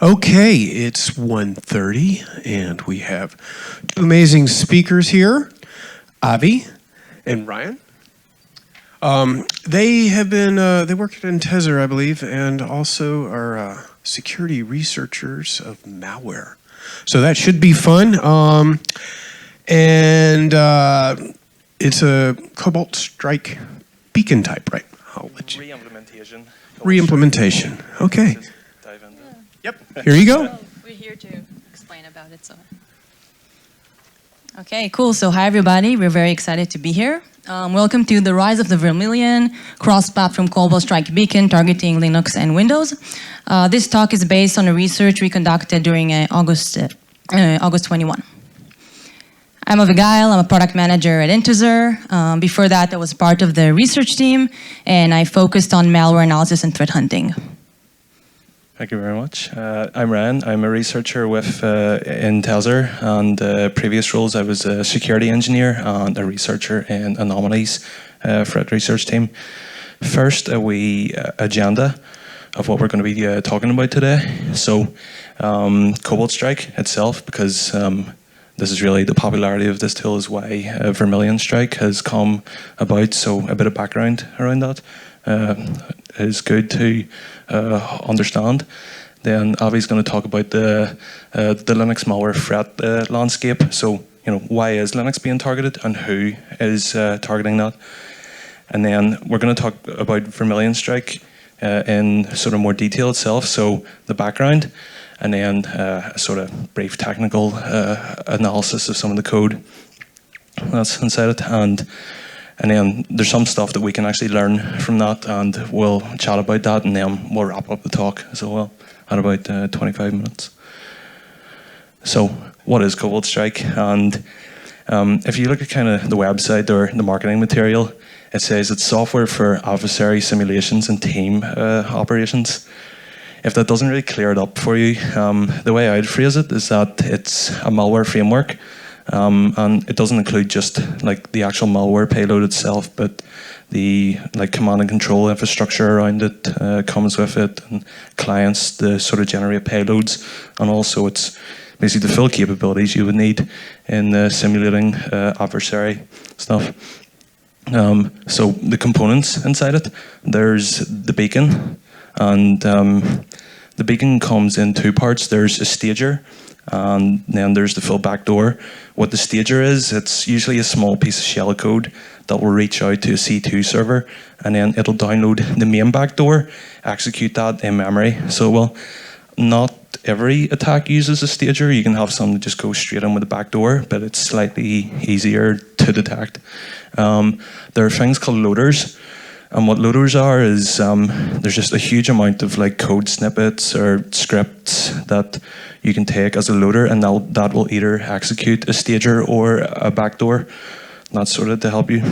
Okay, it's 1:30, and we have two amazing speakers here, Avi and Ryan. They work at Untitled, I believe, and also are security researchers of malware. So that should be fun. It's a Cobalt Strike beacon type, right? I'll let you. Re-implementation. Re-implementation. Okay. Just dive into it. Yep. Here you go. So we're here to explain about it. So, okay, cool. So, hi everybody. We're very excited to be here. Welcome to the rise of the Vermilion cross-platform Cobalt Strike beacon targeting Linux and Windows. This talk is based on a research we conducted during August 21. I'm Avigayil. I'm a product manager at Integer. Before that, I was part of the research team, and I focused on malware analysis and threat hunting. Thank you very much. I'm Ryan. I'm a researcher with Integer, and previous roles I was a security engineer and a researcher in anomalies for the research team. First, a wee agenda of what we're going to be talking about today. So, Cobalt Strike itself, because this is really the popularity of this tool is why Vermilion Strike has come about. So a bit of background around that is good to understand. Then Avi's going to talk about the Linux malware threat landscape. So, why is Linux being targeted and who is targeting that? And then we're going to talk about Vermilion Strike in sort of more detail itself. So the background, and then a sort of brief technical analysis of some of the code that's inside it. And then there's some stuff that we can actually learn from that, and we'll chat about that, and then we'll wrap up the talk as well at about 25 minutes. So what is Cobalt Strike? And if you look at kind of the website or the marketing material, it says it's software for adversary simulations and team operations. If that doesn't really clear it up for you, the way I'd phrase it is that it's a malware framework, and it doesn't include just like the actual malware payload itself, but the command and control infrastructure around it comes with it, and clients to sort of generate payloads, and also it's basically the full capabilities you would need in simulating adversary stuff. So the components inside it, there's the beacon. And the beacon comes in two parts. There's a stager, and then there's the full backdoor. What the stager is, it's usually a small piece of shell code that will reach out to a C2 server, and then it'll download the main backdoor, execute that in memory. So, well, not every attack uses a stager. You can have some that just go straight in with a backdoor, but it's slightly easier to detect. There are things called loaders. And what loaders are is there's just a huge amount of code snippets or scripts that you can take as a loader, and that will either execute a stager or a backdoor. That's sort of to help you.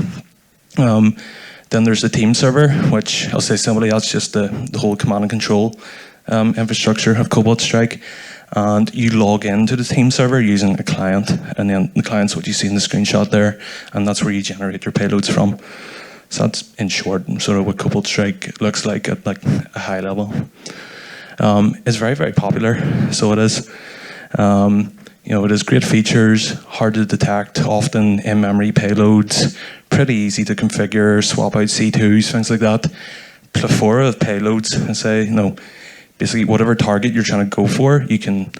Then there's the team server, which I'll say simply that's just the whole command and control infrastructure of Cobalt Strike. And you log into the team server using a client, and then the client's what you see in the screenshot there, and that's where you generate your payloads from. So that's, in short, sort of what Cobalt Strike looks like at a high level. It's very, very popular, so it is. It has great features, hard to detect, often in-memory payloads, pretty easy to configure, swap out C2s, things like that. Plethora of payloads, and say, basically whatever target you're trying to go for, you can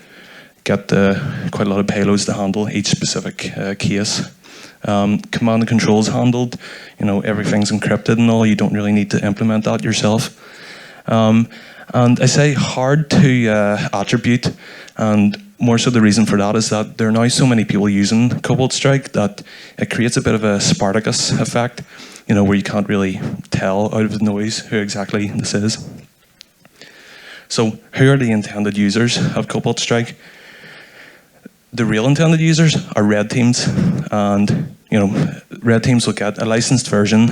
get quite a lot of payloads to handle each specific case. Command and control is handled, everything's encrypted and all, you don't really need to implement that yourself. And I say hard to attribute, and more so the reason for that is that there are now so many people using Cobalt Strike that it creates a bit of a Spartacus effect, where you can't really tell out of the noise who exactly this is. So who are the intended users of Cobalt Strike? The real intended users are red teams, and red teams will get a licensed version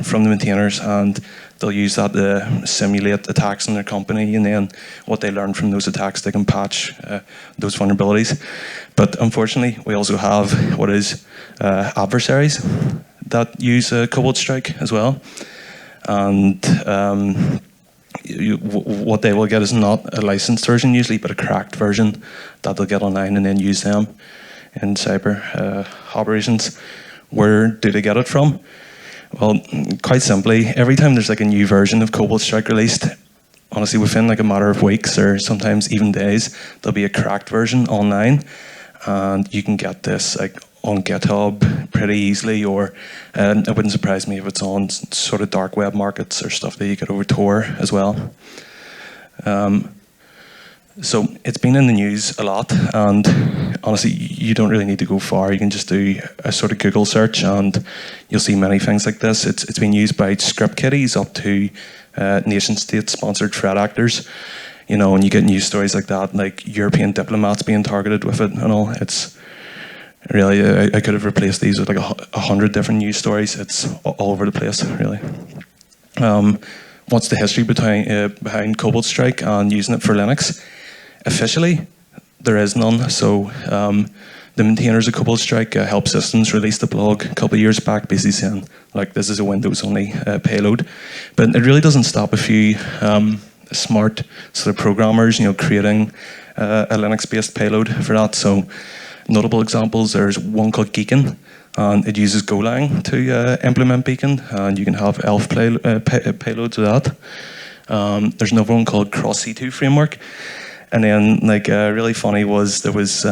from the maintainers, and they'll use that to simulate attacks in their company, and then what they learn from those attacks, they can patch those vulnerabilities. But unfortunately, we also have what is adversaries that use Cobalt Strike as well, and what they will get is not a licensed version usually, but a cracked version that they'll get online and then use them in cyber operations. Where do they get it from? Well, quite simply, every time there's like a new version of Cobalt Strike released, honestly, within like a matter of weeks or sometimes even days, there'll be a cracked version online, and you can get this like on GitHub pretty easily, or it wouldn't surprise me if it's on sort of dark web markets or stuff that you get over Tor as well. So it's been in the news a lot, and honestly, you don't really need to go far. You can just do a sort of Google search, and you'll see many things like this. It's been used by script kiddies up to nation-state-sponsored threat actors, you know, and you get news stories like that, like European diplomats being targeted with it and all. It's really, I could have replaced these with like 100 different news stories. It's all over the place, really. What's the history behind Cobalt Strike and using it for Linux? Officially, there is none. So the maintainers of Cobalt Strike, Help Systems, released a blog a couple of years back basically saying, like, this is a Windows-only payload. But it really doesn't stop a few smart sort of programmers, you know, creating a Linux-based payload for that. So notable examples, there's one called Geekin, and it uses Golang to implement Beacon, and you can have ELF payloads with that. There's another one called Cross C2 Framework. And then, like, really funny was there was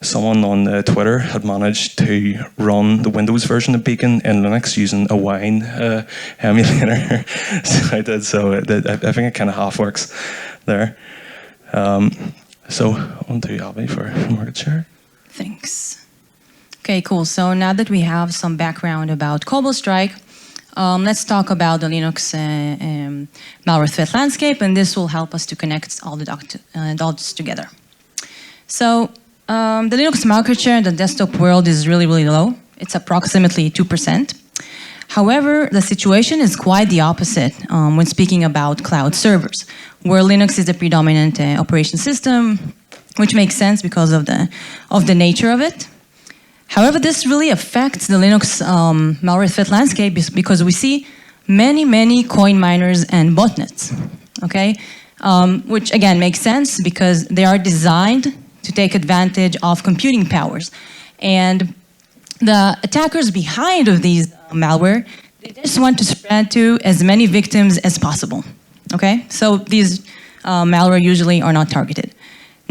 someone on Twitter had managed to run the Windows version of Beacon in Linux using a Wine emulator. So I did. So I think it kind of half works there. So on to Avi for market share. Thanks. Okay, cool. So now that we have some background about Cobalt Strike, let's talk about the Linux malware threat landscape, and this will help us to connect all the dots together. So the Linux market share in the desktop world is really, really low. It's approximately 2%. However, the situation is quite the opposite when speaking about cloud servers, where Linux is the predominant operation system, which makes sense because of the nature of it. However, this really affects the Linux malware threat landscape because we see many coin miners and botnets, okay? Which again makes sense because they are designed to take advantage of computing powers. And the attackers behind of these malware, they just want to spread to as many victims as possible, okay? So these malware usually are not targeted.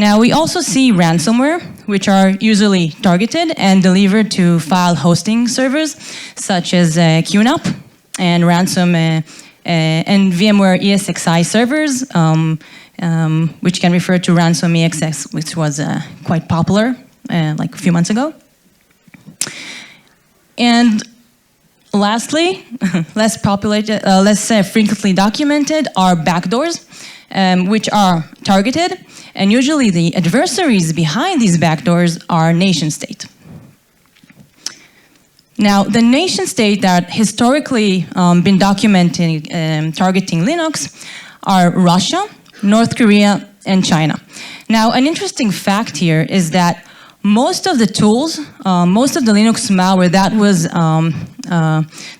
Now, we also see ransomware, which are usually targeted and delivered to file hosting servers, such as QNAP and ransom and VMware ESXi servers, which can refer to ransom EXX, which was quite popular like a few months ago. And lastly, less frequently documented are backdoors, which are targeted. And usually the adversaries behind these backdoors are nation state. Now, the nation state that historically been documenting targeting Linux are Russia, North Korea, and China. Now, an interesting fact here is that most of the tools, most of the Linux malware that was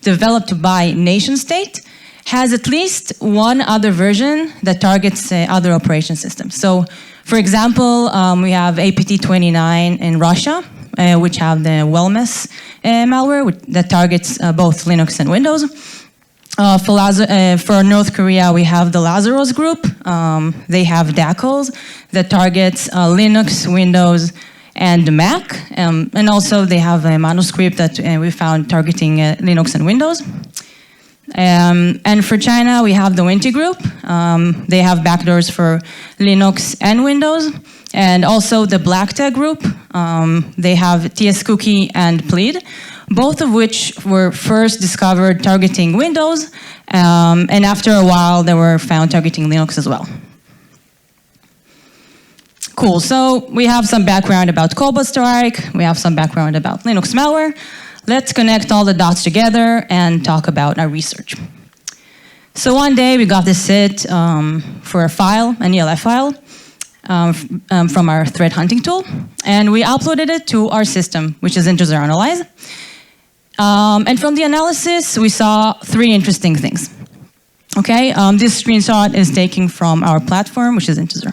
developed by nation state has at least one other version that targets other operation systems. So, for example, we have APT29 in Russia, which have the Wellmess malware that targets both Linux and Windows. For North Korea, we have the Lazarus group. They have DACLs that targets Linux, Windows, and Mac. And also they have a manuscript that we found targeting Linux and Windows. And for China, we have the Winty group. They have backdoors for Linux and Windows. And also the Black Tag group. They have TS Cookie and Plead, both of which were first discovered targeting Windows. And after a while, they were found targeting Linux as well. Cool, so we have some background about Cobalt Strike. We have some background about Linux malware. Let's connect all the dots together and talk about our research. So one day we got this hit for a file, an ELF file, from our threat hunting tool, and we uploaded it to our system, which is Integer Analyze. And from the analysis, we saw three interesting things. Okay, this screenshot is taken from our platform, which is Integer.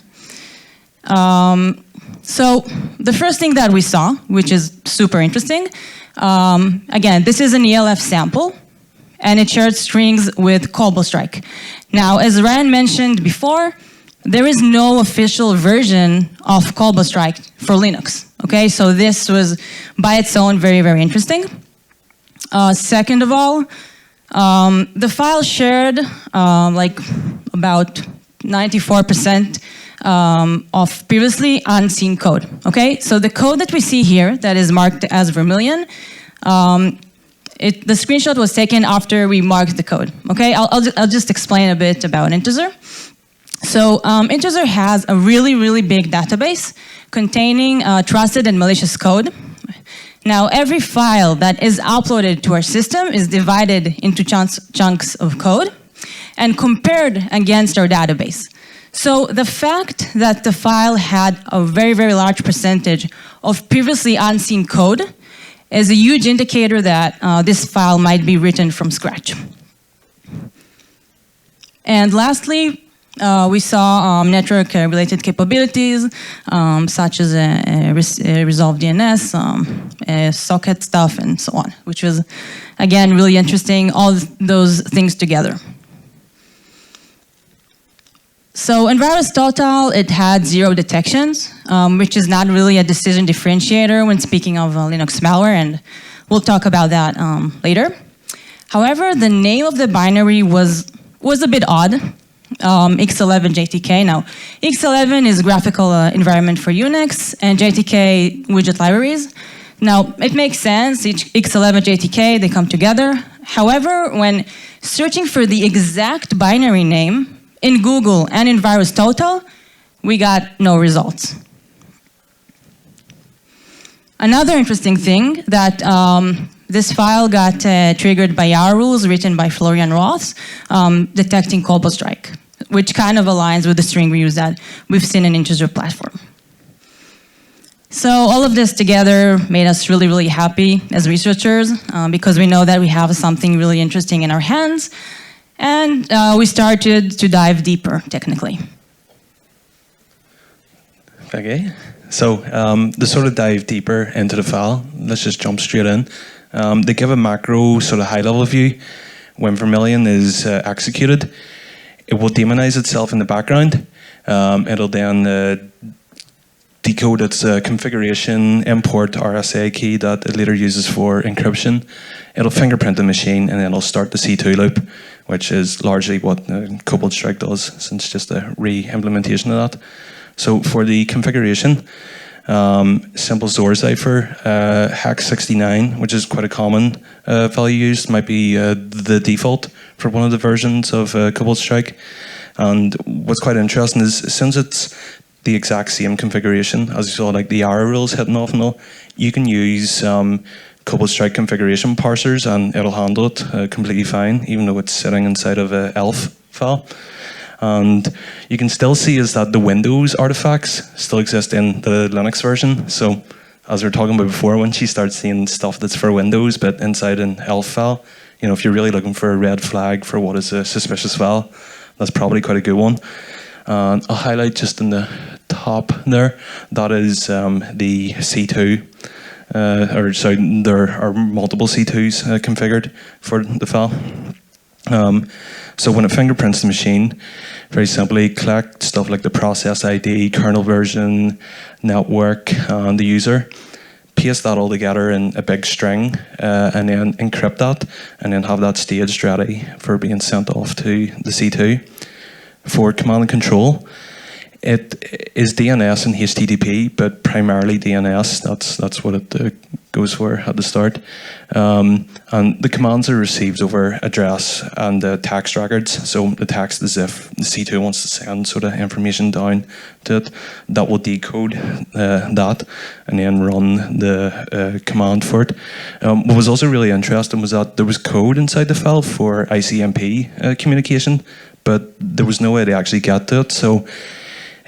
So the first thing that we saw, which is super interesting, again, this is an ELF sample, and it shared strings with Cobalt Strike. Now, as Ryan mentioned before, there is no official version of Cobalt Strike for Linux. Okay, so this was by its own very, very interesting. Second of all, the file shared like about 94% of previously unseen code. Okay, so the code that we see here that is marked as Vermilion, the screenshot was taken after we marked the code. Okay, I'll just explain a bit about Integer. So Integer has a really, really big database containing trusted and malicious code. Now, every file that is uploaded to our system is divided into chunks of code and compared against our database. So the fact that the file had a very, very large percentage of previously unseen code is a huge indicator that this file might be written from scratch. And lastly, we saw network-related capabilities, such as resolve DNS, socket stuff, and so on, which was, again, really interesting, all those things together. So in VirusTotal, it had 0 detections, which is not really a decision differentiator when speaking of Linux malware, and we'll talk about that later. However, the name of the binary was a bit odd. X11 JTK. Now, X11 is graphical environment for Unix, and JTK widget libraries. Now, it makes sense, X11 JTK, they come together. However, when searching for the exact binary name in Google and in VirusTotal, we got no results. Another interesting thing that this file got triggered by our rules written by Florian Roths, detecting Cobalt Strike, which kind of aligns with the string reuse that we've seen in Integer platform. So all of this together made us really, really happy as researchers because we know that we have something really interesting in our hands, and we started to dive deeper technically. Okay, so to sort of dive deeper into the file, let's just jump straight in. They give a macro sort of high-level view. When Vermilion is executed, it will demonize itself in the background. It'll then decode its configuration, import RSA key that it later uses for encryption. It'll fingerprint the machine, and then it'll start the C2 loop, which is largely what Cobalt Strike does, since just a re-implementation of that. So for the configuration, simple Zor cipher, hex 69, which is quite a common value used, might be the default for one of the versions of Cobalt Strike. And what's quite interesting is, since it's the exact same configuration, as you saw, like the arrow rules hitting off and all, you can use Cobalt Strike configuration parsers and it'll handle it completely fine, even though it's sitting inside of a ELF file. And you can still see is that the Windows artifacts still exist in the Linux version. So as we were talking about before, once you start seeing stuff that's for Windows but inside an ELF file, you know, if you're really looking for a red flag for what is a suspicious file, that's probably quite a good one. And I'll highlight just in the top there, that is the C2. Or sorry, there are multiple C2s configured for the file. So when it fingerprints the machine, very simply collect stuff like the process ID, kernel version, network, and the user, paste that all together in a big string, and then encrypt that, and then have that staged ready for being sent off to the C2. For command and control, it is DNS and HTTP, but primarily DNS. That's what it goes for at the start. And the commands are received over address and text records. So the text is if the C2 wants to send sort of information down to it, that will decode that and then run the command for it. What was also really interesting was that there was code inside the file for ICMP communication, but there was no way to actually get to it. So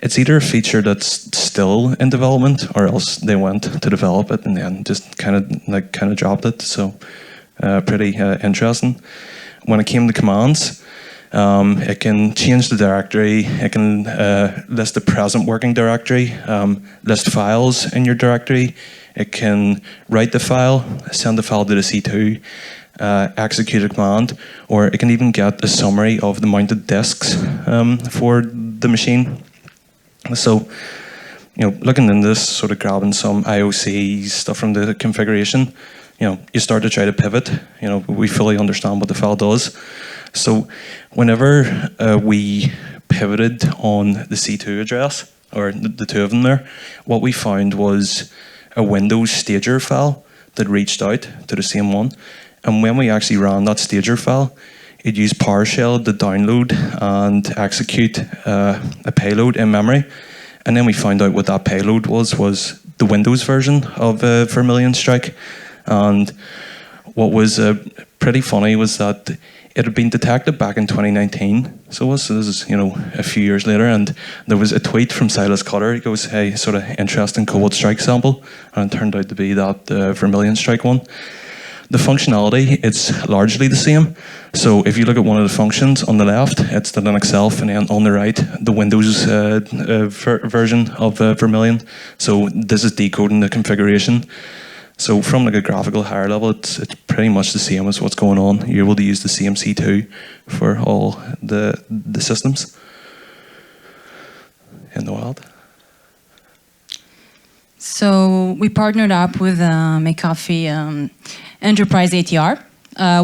it's either a feature that's still in development, or else they went to develop it and then just kind of dropped it. So pretty interesting. When it came to commands, It can change the directory. It can list the present working directory, list files in your directory. It can write the file, send the file to the C2, execute a command, or it can even get a summary of the mounted disks for the machine. So, looking into this, sort of grabbing some IOC stuff from the configuration, you start to try to pivot. We fully understand what the file does. So whenever we pivoted on the C2 address, or the two of them there, what we found was a Windows stager file that reached out to the same one. And when we actually ran that stager file, it used PowerShell to download and execute a payload in memory. And then we found out what that payload was the Windows version of Vermilion Strike. And what was pretty funny was that it had been detected back in 2019. So this is, a few years later, and there was a tweet from Silas Cutter. He goes, "Hey, sort of interesting Cobalt Strike sample," and it turned out to be that Vermilion Strike one. The functionality, it's largely the same. So if you look at one of the functions on the left, it's the Linux self, and then on the right, the Windows version of Vermilion. So this is decoding the configuration. So from like a graphical higher level, it's pretty much the same as what's going on. You're able to use the same C2 for all the systems in the wild. So we partnered up with McAfee Enterprise ATR.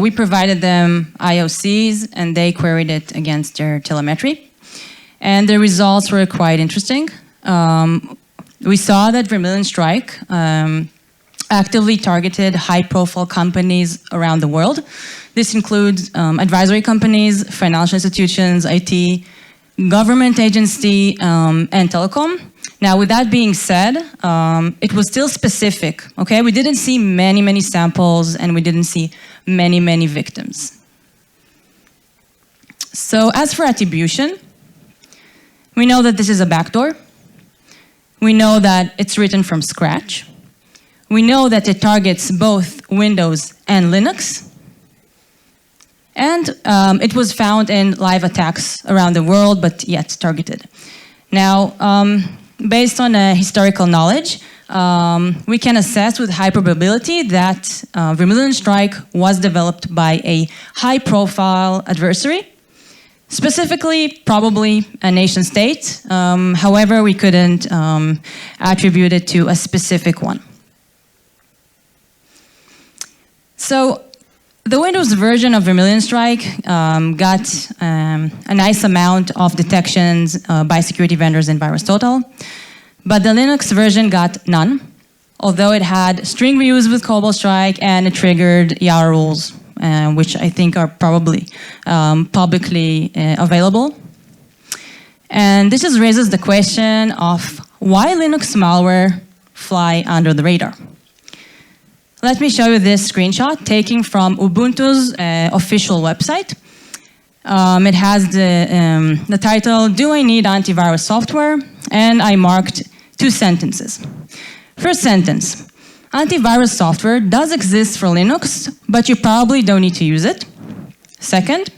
We provided them IOCs, and they queried it against their telemetry. And the results were quite interesting. We saw that Vermilion Strike actively targeted high-profile companies around the world. This includes advisory companies, financial institutions, IT, government agency, and telecom. Now, with that being said, it was still specific, okay? We didn't see many samples, and we didn't see many victims. So as for attribution, we know that this is a backdoor. We know that it's written from scratch. We know that it targets both Windows and Linux. And it was found in live attacks around the world, but yet targeted. Now, based on historical knowledge, we can assess with high probability that Vermilion Strike was developed by a high-profile adversary, specifically probably a nation state. However, we couldn't attribute it to a specific one. So the Windows version of Vermilion Strike got a nice amount of detections by security vendors in VirusTotal, but the Linux version got none, although it had string views with Cobalt Strike and it triggered YARA rules, which I think are probably publicly available. And this just raises the question of why Linux malware fly under the radar. Let me show you this screenshot taken from Ubuntu's official website. It has the title, "Do I need antivirus software?" And I marked 2 sentences. First sentence, antivirus software does exist for Linux, but you probably don't need to use it. Second,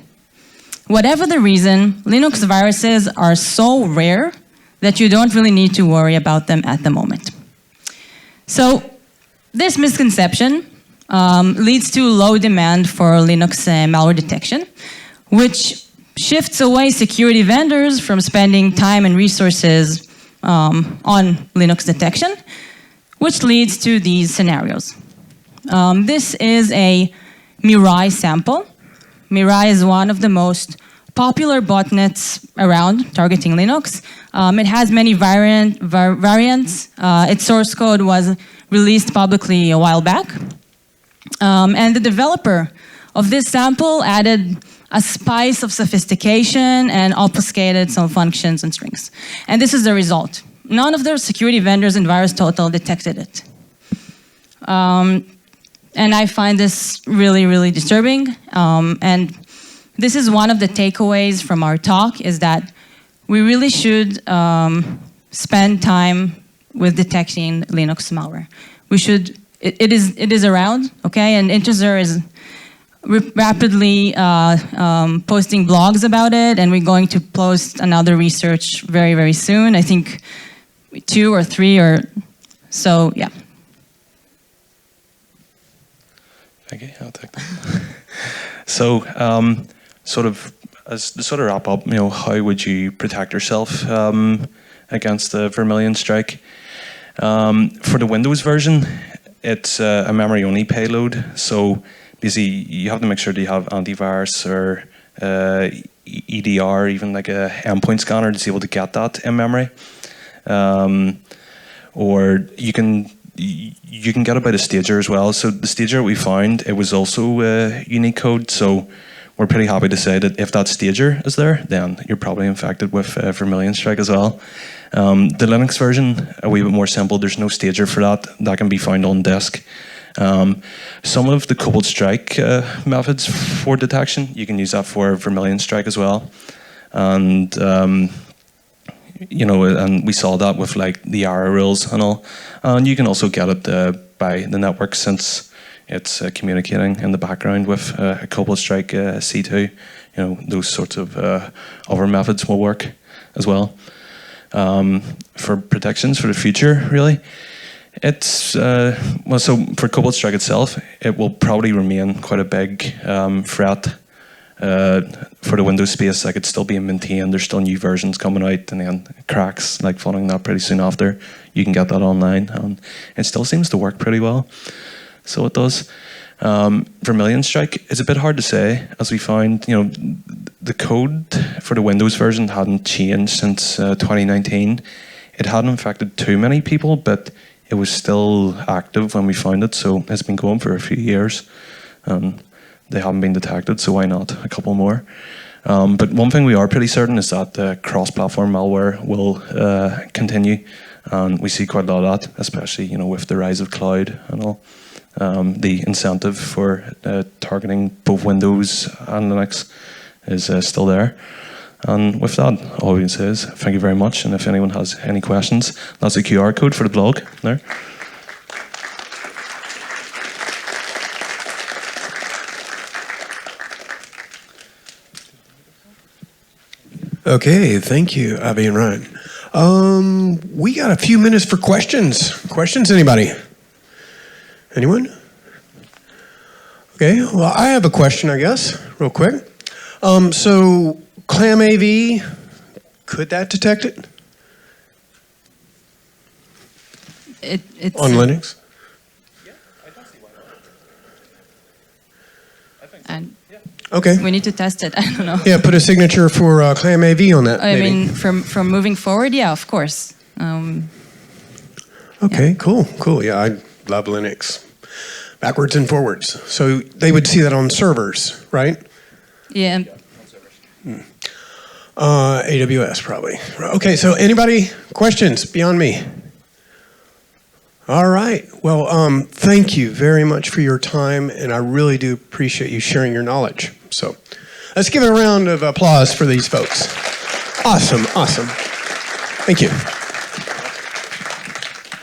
whatever the reason, Linux viruses are so rare that you don't really need to worry about them at the moment. So, this misconception leads to low demand for Linux malware detection, which shifts away security vendors from spending time and resources on Linux detection, which leads to these scenarios. This is a Mirai sample. Mirai is one of the most popular botnets around targeting Linux. It has many variants. Its source code was released publicly a while back. And the developer of this sample added a spice of sophistication and obfuscated some functions and strings. And this is the result. None of the security vendors in VirusTotal detected it. And I find this really disturbing. And this is one of the takeaways from our talk, is that we really should spend time with detecting Linux malware. We should, it is around, okay? And Integer is rapidly posting blogs about it, and we're going to post another research very, very soon. I think 2 or 3 or so, yeah. Okay, I'll take that. So, sort of wrap up, how would you protect yourself against the Vermilion Strike? For the Windows version, it's a memory-only payload. So basically, you have to make sure that you have antivirus or EDR, even like a endpoint scanner, to be able to get that in memory. Or you can get it by the stager as well. So the stager we found, it was also unique code. So we're pretty happy to say that if that stager is there, then you're probably infected with Vermilion Strike as well. The Linux version, a wee bit more simple. There's no stager for that. That can be found on disk. Some of the Cobalt Strike methods for detection, you can use that for Vermilion Strike as well. And and we saw that with like the ARA rules and all. And you can also get it by the network, since it's communicating in the background with a Cobalt Strike C2. Those sorts of other methods will work as well. For protections for the future, really, it's so for Cobalt Strike itself, it will probably remain quite a big threat. For the Windows space, like, it's still being maintained. There's still new versions coming out, and then cracks like following that pretty soon after. You can get that online, and it still seems to work pretty well. So it does. Vermilion Strike is a bit hard to say, as we found. The code for the Windows version hadn't changed since 2019. It hadn't infected too many people, but it was still active when we found it. So it's been going for a few years. They haven't been detected, so why not a couple more? But one thing we are pretty certain is that cross-platform malware will continue, and we see quite a lot of that, especially with the rise of cloud and all. The incentive for targeting both Windows and Linux is still there. And with that, all we can say is thank you very much. And if anyone has any questions, that's the QR code for the blog there. Okay, thank you, Avi and Ryan. We got a few minutes for questions. Questions, anybody? Anyone? Okay, well, I have a question, I guess, real quick. So, ClamAV, could that detect it? It's on Linux? Yeah, I don't see why not. I think and Okay. we need to test it. I don't know. Yeah, put a signature for ClamAV on that. I maybe. mean, from moving forward, yeah, of course. Okay, cool. Yeah, I love Linux. Backwards and forwards. So they would see that on servers, right? Yeah. AWS probably. Okay, so anybody questions beyond me? All right. Well, thank you very much for your time, and I really do appreciate you sharing your knowledge. So let's give it a round of applause for these folks. Awesome. Thank you.